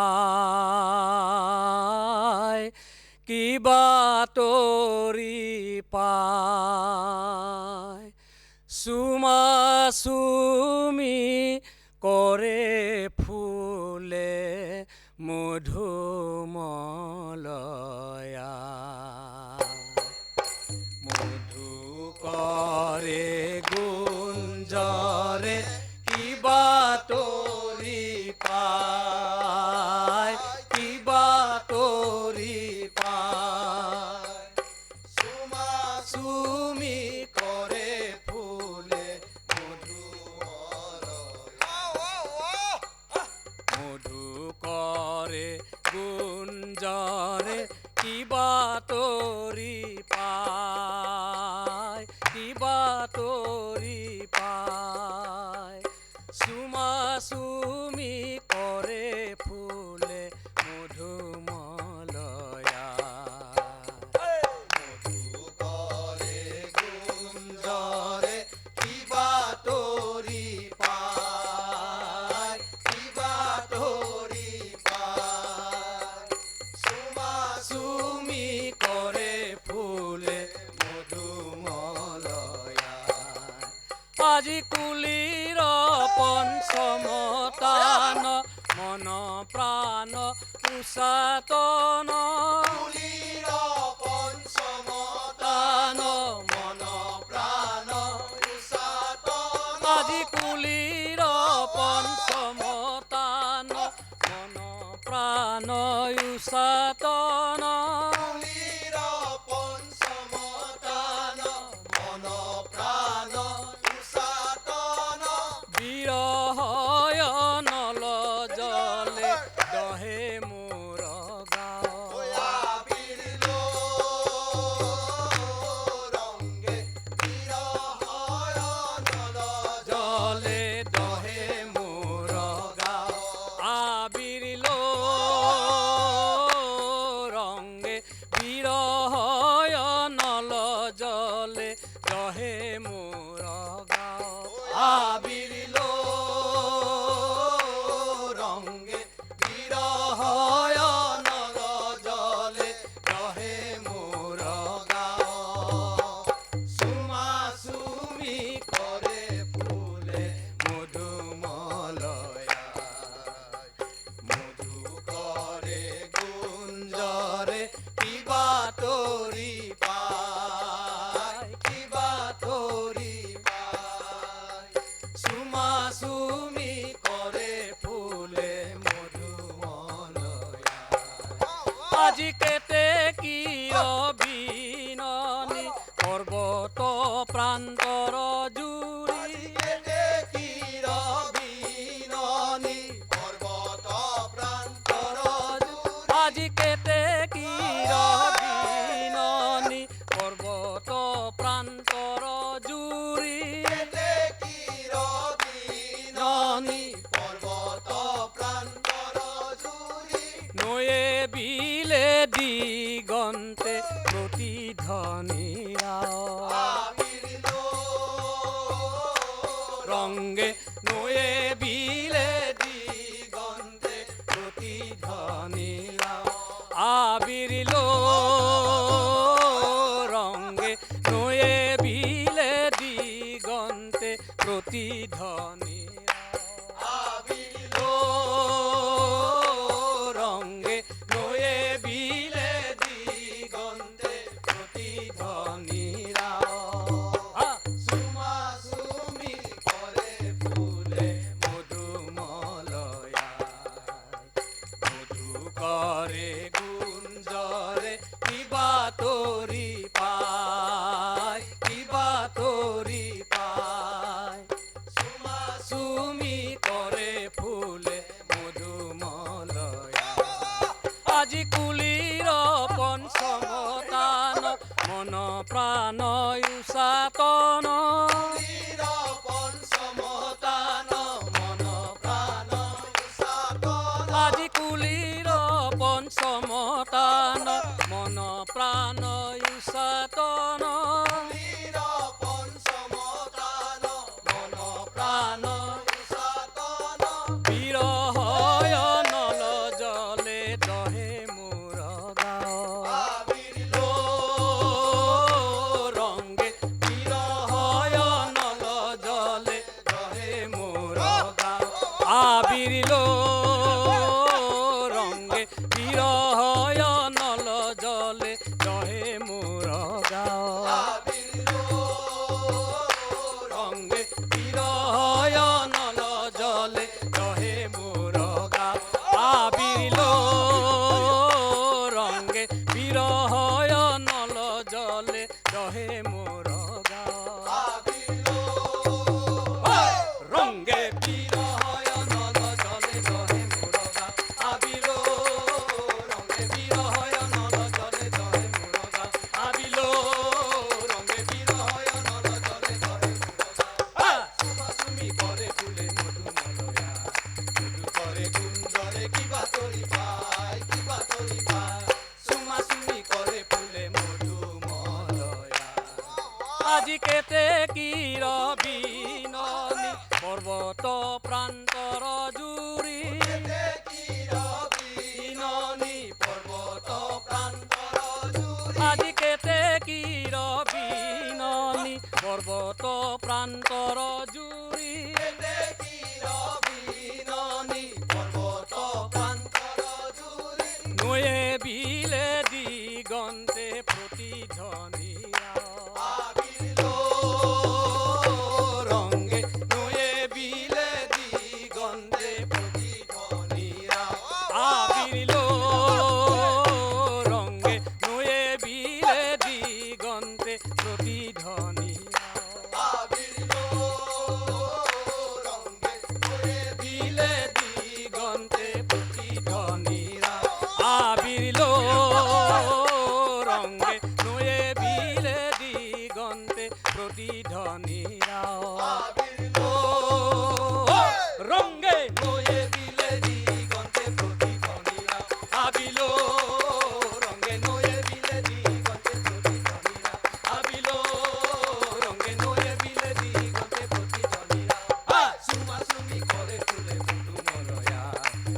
পায় কিবা তৰি পায় চুমাচুমি কৰে ফুলে মধুমলয়া মধু কৰে গুঞ্জৰে কিবা তৰি পায় কিবা তৰি পায় চুমাচুমি কৰে ফুলে মধু কৰে গুঞ্জৰে কিবা তৰি পায় কিবা তৰি পায় চুমাচুমি কৰে ফুলে মধুমলয়া মধু কৰে গুঞ্জৰে কিবা তৰি পায় কিবা তৰি পায় চুমাচুমি কৰে ফুলে মধুমলয়া আজি কুলিৰ পঞ্চমতান মন প্ৰাণ উচাতন কুলিৰ পঞ্চমতান মন প্ৰাণ উচাতন আজি কুলিৰ পঞ্চমতান মন প্ৰাণ উচাতন কুলিৰ পঞ্চমতান মন প্ৰাণ উচাতন বিৰহয় নল জলে দহে মোৰ গাঁও ৰংগে বিৰহয় নল জলে দহে মোৰ গাঁও আবিৰিলো ৰংগে বিৰহয় নল জলে দহে মোৰ গাঁও আবিৰিলো ৰংগে বিৰহয় নল জলে দহে মোৰ গাঁও চুমাচুমি কৰে ফুলে মধুমলয়া মধু কৰে গুঞ্জৰে কিবা তৰি পায় কিবা তৰি পায় চুমাচুমি কৰে ফুলে মধুমলয়া আজি কেতেকীৰ বিননি পৰ্বত প্ৰান্তৰ জুৰি কেতেকীৰ বিননি পৰ্বত প্ৰান্তৰ জুৰি আজি কেতেকীৰ বিননি পৰ্বত প্ৰান্তৰ জুৰি কেতেকীৰ বিননি পৰ্বত প্ৰান্তৰ জুৰি নয়ে বিলে দিগন্তে প্ৰতিধ্বনি ৰংগে নয়ে বিলে দিগন্তে প্ৰতিধ্বনি আবিৰিলো ৰংগে নয়ে বিলে দিগন্তে প্ৰতিধ্বনি আবিৰিলো ৰংগে নয়ে বিলে দিগন্তে প্ৰতিধ্বনি চুমাচুমি কৰে ফুলে মধুমলয়া মধু কৰে গুঞ্জৰে কিবা তৰি পায় কিবা তৰি পায় চুমাচুমি কৰে ফুলে মধুমলয়া আজি কুলিৰ পঞ্চমতান মন প্ৰাণ উচাতন কুলিৰ পঞ্চমতান মন প্ৰাণ উচাতন আজি কুলিৰ পঞ্চমতান মন প্ৰাণ উচাতন কুলিৰ পঞ্চমতান মন প্ৰাণ উচাতন বিৰহয় নল তরি পায় কিবা তরি পায় চুমা চুমি কৰে ফুলে মধু মলয়া আজি কেতে কি ৰবিননি পৰ্বত প্ৰান্তৰ জুৰি বিননি পৰ্বত প্ৰান্তৰ জুৰি আজি কেতে কি ৰবিননি পৰ্বত প্ৰান্তৰ জুৰি বিননি পৰ্বত প্ৰান্তৰ জুৰি নয়ে বিলে দিগন্তে প্ৰতিধ্বনিয়া আবিলো ৰংগে নয়ে বিলে দিগন্তে প্ৰতিধ্বনিয়া আবিলো ৰংগে নয়ে বিলে দিগন্তে প্ৰতিধ্বনিয়া আবিলো ৰংগে নয়ে বিলে দিগন্তে প্ৰতিধ্বনিয়া আবিলো ৰংগে নয়ে বিলে দিগন্তে প্ৰতিধ্বনিয়া আবিলো ৰংগে নয়ে বিলে দিগন্তে প্ৰতিধ্বনিয়া আবিলো ৰংগে নয়ে বিলে দিগন্তে প্ৰতিধ্বনিয়া আবিলো ৰংগে নয়ে বিলে দিগন্তে প্ৰতিধ্বনিয়া চুমা চুমি কৰে ফুলে মধু মলয়া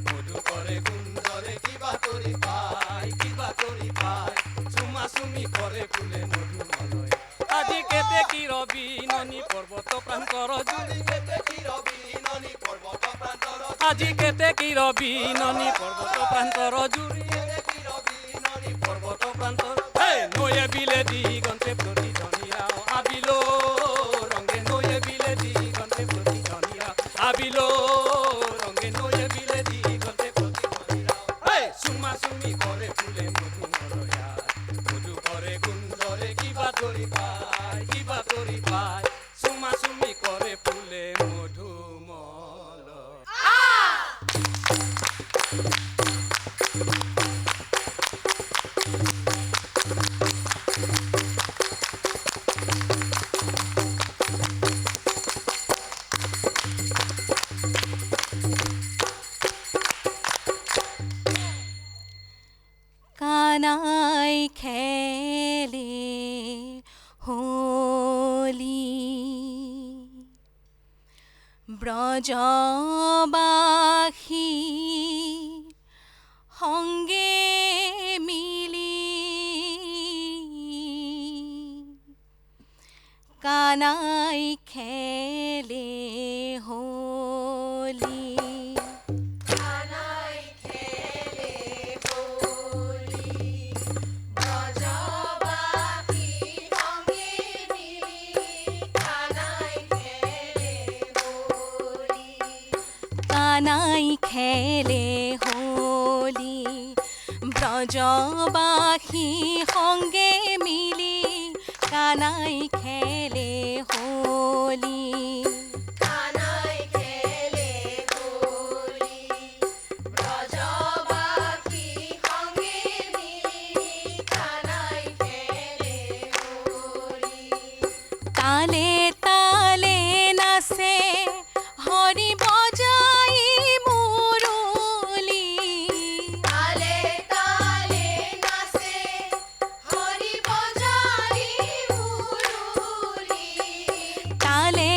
মধু কৰে গুঞ্জৰে কিবা তৰি পায় কিবা তৰি পায় চুমা চুমি কৰে ফুলে মধু মলয়া আজি কেতে কি ৰবিননি পৰ্বত প্ৰান্তৰ জুৰি কেতে কি ৰবিননি পৰ্বত প্ৰান্তৰ আজি কেতে কি ৰবিননি পৰ্বত প্ৰান্তৰ জুৰি কেতে কি ৰবিননি পৰ্বত প্ৰান্তৰ নয়ে বিলে দিগন্তে প্ৰতিধ্বনিয়া আবিলো ৰংগে নয়ে বিলে দিগন্তে প্ৰতিধ্বনিয়া আবিলো ৰংগে নয়ে বিলে দিগন্তে প্ৰতিধ্বনিয়া চুমা চুমি কৰে ফুলে মধু মলয়া মধু কৰে গুঞ্জৰে কিবা তৰি পায় কিবা তৰি পায় চুমা চুমি কৰে ফুলে মধু মলয়া কানাই খেলে হোলি ব্ৰজবাসী সঙ্গে মিলি কানাই খেলে হোলি কানাই খেলে হোলি ব্ৰজবাসী সঙ্গে মিলি কানাই খেলে হোলি কানাই খেলে হোলি ব্রজবাসী সঙ্গে মিলি কানাই খেলে হোলি তালে তালে নাচে হৰি বজাই মুৰুলি তালে তালে নাচে হরি বজাই মুরুলি তালে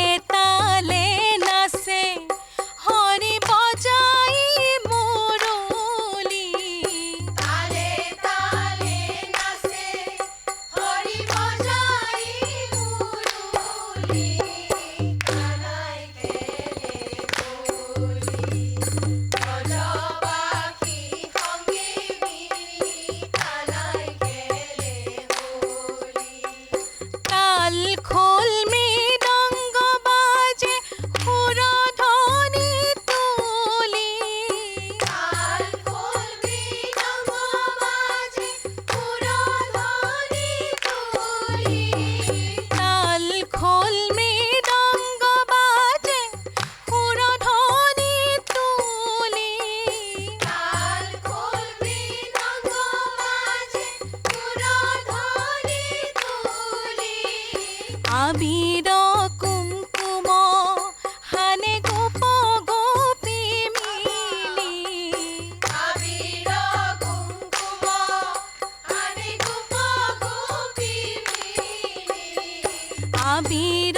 আবির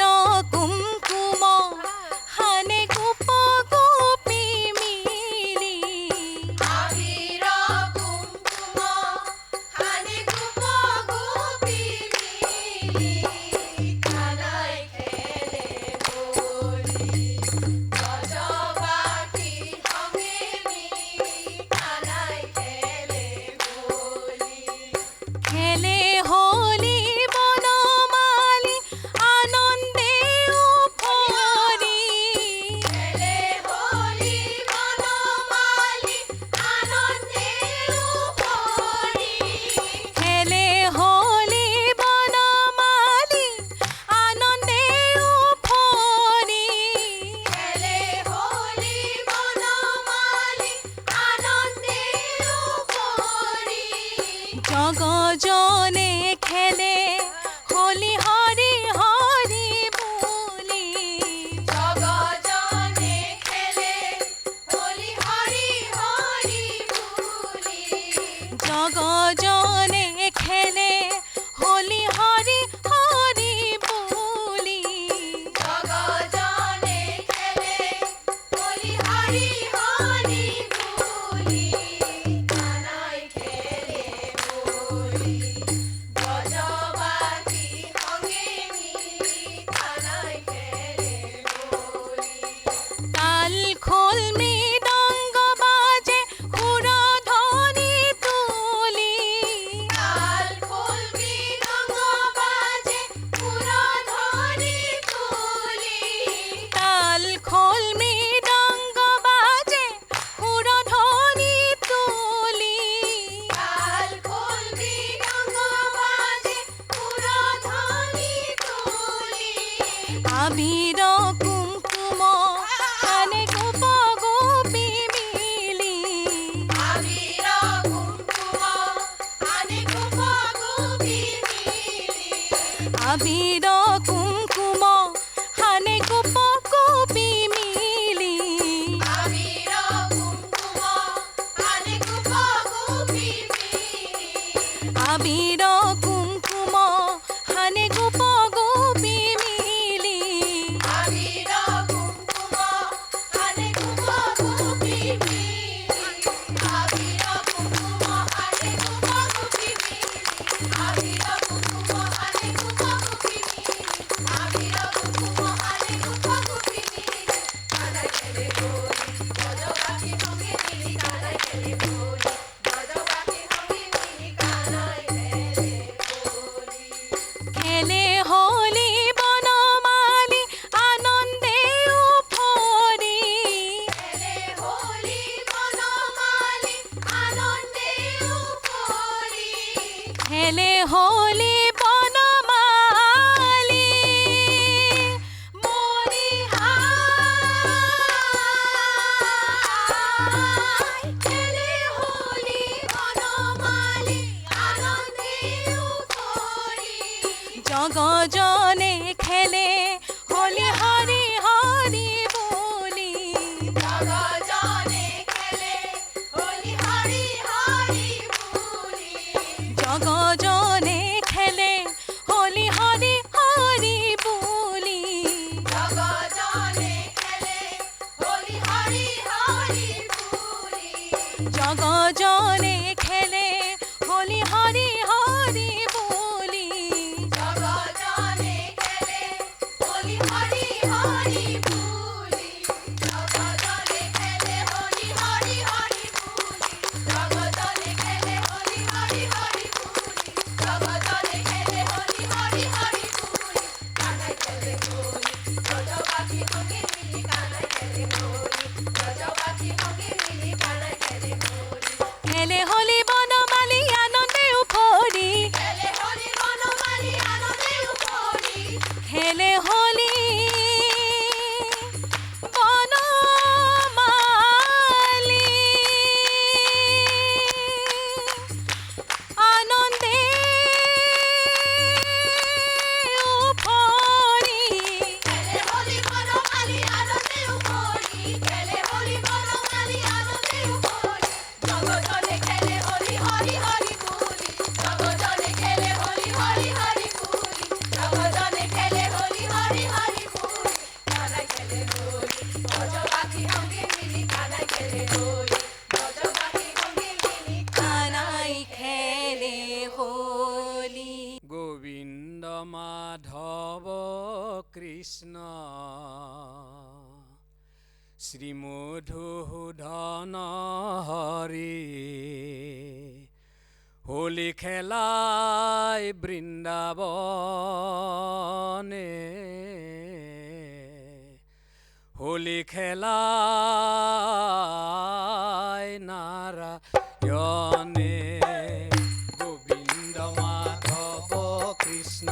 কুমকুম হানে গোপ গোপী মিলি আবির কুমকুম হানে গোপ গোপী মিলি কানাই খেলে হোলি ব্রজবাসী সঙ্গে মিলি কানাই খেলে হোলি খেলে হোলি বনমালী আনন্দে উফরি খেলে হোলি বনমালী আনন্দে উফরি খেলে হোলি বনমালী আনন্দে উফরি খেলে হোলি বনমালী আনন্দে উফরি জগজনে খেলে হোলি হরি হরি বলি জগজনে খেলে হোলি হরি হরি বুলি জগজনে খেলে হোলি হরি হরি বলি জগজনে খেলে হোলি হরি হরি বুলি কানাই খেলে হোলি ব্রজবাসী সঙ্গে মিলি কানাই খেলে হোলি তাল খোল মৃদঙ্গ বাজে হুরধ্বনি তুলি তাল খোল মৃদঙ্গ বাজে পুরধ্বনি তুলি তাল খোল মৃদঙ্গ বাজে হুরধ্বনি তুলি তাল খোল মৃদঙ্গ বাজে পুরধ্বনি তুলি আবির কুমকুম হানে গোপ গোপী মিলি আবির কুমকুম হানে গোপ গোপী মিলি আবির কুমকুম হানে গোপ গোপী মিলি আবির কুমকুম হানে গোপ গোপী মিলি আবির কুমকুম হানে গোপ গোপী মিলি আবির কুমকুম হানে গোপ গোপী মিলি আবির কুমকুম হানে গোপ গোপী মিলি আবির কুমকুম হানে গোপ গোপী মিলি আবির কুমকুম হানে গোপ গোপী মিলি কানাই খেলে হোলি ব্রজবাসী সঙ্গে মিলি কানাই খেলে হোলি ব্রজবাসী সঙ্গে মিলি কানাই খেলে হোলি খেলে হোলি বনমালী আনন্দে উফরি খেলে হোলি বনমালী আনন্দে উফরি খেলে হোলি বনমালী মরি হায় খেলে হোলি বনমালী আনন্দে উফরি জগজনে খেলে হোলি হরি হরি বলি জগজনে খেলে হোলি হরি হরি বুলি জগজনে খেলে হোলি হরি হরি বলি জগজনে খেলে হোলি হরি হরি বুলি জগজনে খেলে হোলি হরি হরি বলি জগজনে খেলে হোলি হরি হরি বুলি জগজনে খেলে হোলি হরি হরি বুলি জগজনে খেলে হোলি হরি হরি বুলি জগজনে খেলে হোলি হরি হরি বুলি কানাই খেলে হোলি ব্রজবাসী সঙ্গে মিলি কানাই খেলে হোলি ব্রজবাসী সঙ্গে মিলি কানাই খেলে হোলি খেলে হোলি বনমালী আনন্দে উফরি খেলে হোলি বনমালী আনন্দে উফরি খেলে হোলি বনমালী আনন্দে উফরি খেলে হোলি বনমালী আনন্দে উফরি খেলে হোলি বনমালী আনন্দে উফরি জগজনে খেলে মাধৱ কৃষ্ণ শ্রীমধুসূদন হরি হোলি খেলাই বৃন্দাবনে হোলি খেলাই নারায়ণে গোবিন্দ মাধৱ কৃষ্ণ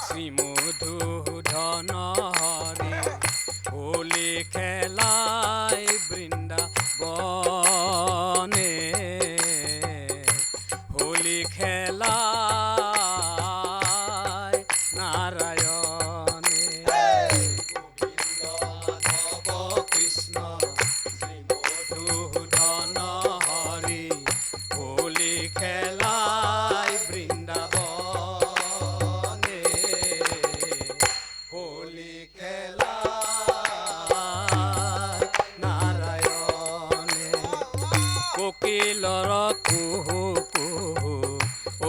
শ্রীমধুসূদন হরি হোলি খেলাই বৃন্দাবনে হোলি খেলাই নারায়ণে গোবিন্দ মাধৱ কৃষ্ণ শ্রীমধুসূদন হরি হোলি খেলাই বৃন্দাবনে হোলি খেলাই নারায়ণে কোকিলর কুহু কুহু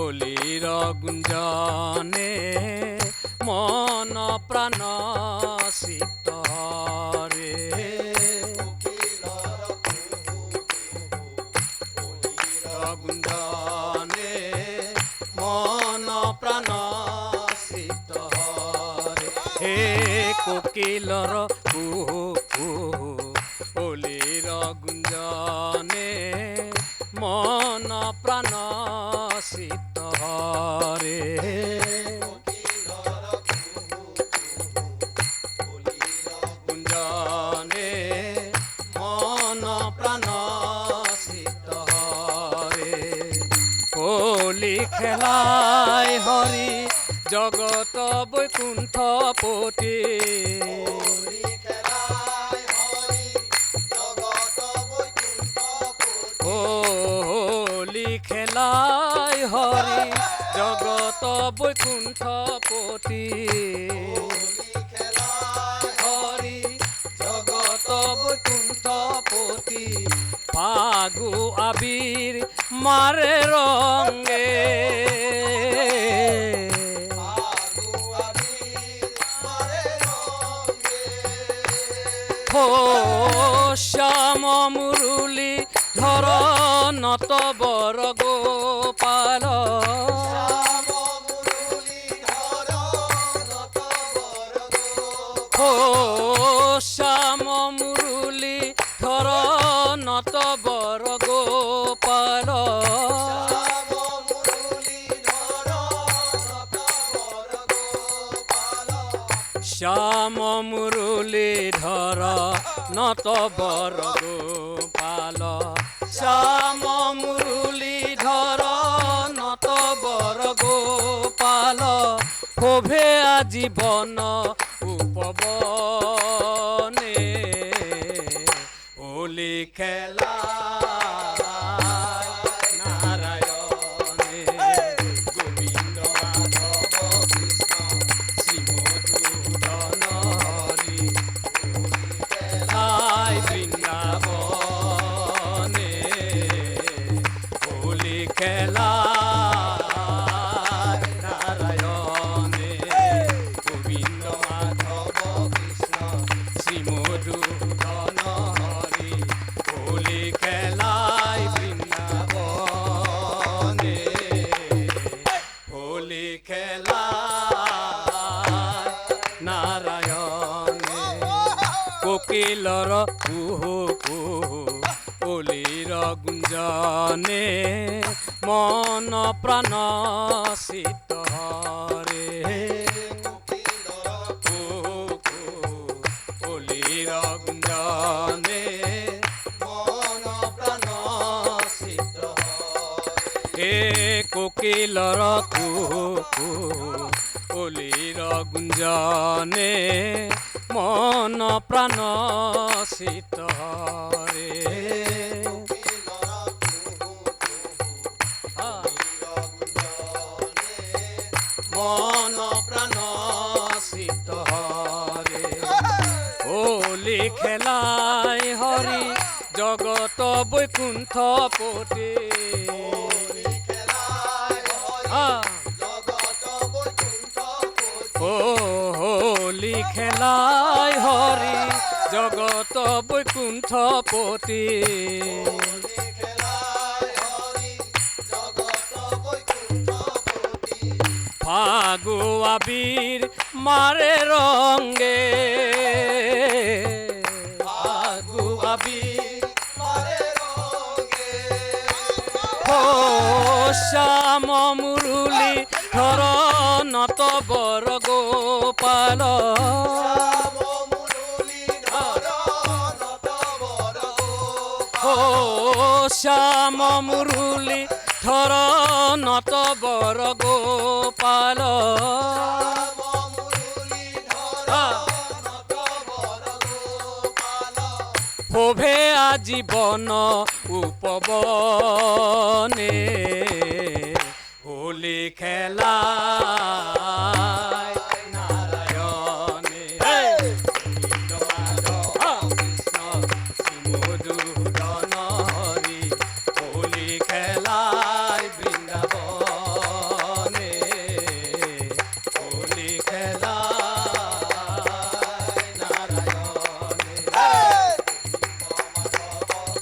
অলির গুঞ্জনে মন প্রাণ শীতরে গুঞ্জনে মন প্রাণ শীতরে হে কোকিলর কুহু কুহু অলির গুঞ্জনে মন প্রাণ শীতরে গুঞ্জনে মন প্রাণ শীতরে হোলি খেলাই হরি জগত বৈকুণ্ঠপতি হোলি খেলাই হরি জগত বৈকুণ্ঠপতি হরি জগত বৈকুণ্ঠপতি ফাগু আবির মারে রঙে হো শ্যাম মুরলী ধর নত বর গোপাল হো শ্যাম মুরলী ধর নত বর গোপাল শ্যাম মুরলী ধর নত বর গোপাল শ্যাম মুরলী ধর নত বর গোপাল শোভে আজীবন উপবনে হোলি খেলা নারায়ণে গোবিন্দ মাধৱ কৃষ্ণ শ্রীমধুসূদন হরি খেলাই বৃন্দাবনে হোলি খেলা নারায়ণে গোবিন্দ মাধৱ কৃষ্ণ শ্রীমধুসূদন হরি হোলি খেলাই বৃন্দাবনে হোলি খেলাই নারায়ণে কোকিলর কুহু কুহু অলির গুঞ্জনে মন প্রাণ শীতরে কুহু কুহু অলির গুঞ্জনে মন প্রাণ শীতরে হে কোকিলর কুহু কুহু অলির গুঞ্জনে মন প্রাণ শীতরে হোলি খেলাই হরি জগত বৈকুণ্ঠ পতি ও হোলি খেলাই হরি জগত বৈকুণ্ঠ পতি ফাগুয়া বীর মারে রঙ্গে ফাগুয়া বীর ও শ্যাম মুরুলি ধর নত বর গোপাল ও শ্যাম মুরুলি ধর নত বর গোপাল শোভে আজীবন উপবনে হোলি খেলা নারায়ণে কৃষ্ণ মধুসূদন হরি হোলি খেলায় বৃন্দাবনে হোলি খেলা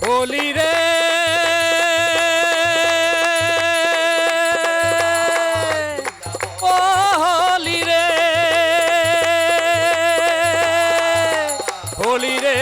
হোলি রে ও হোলি রে হোলি রে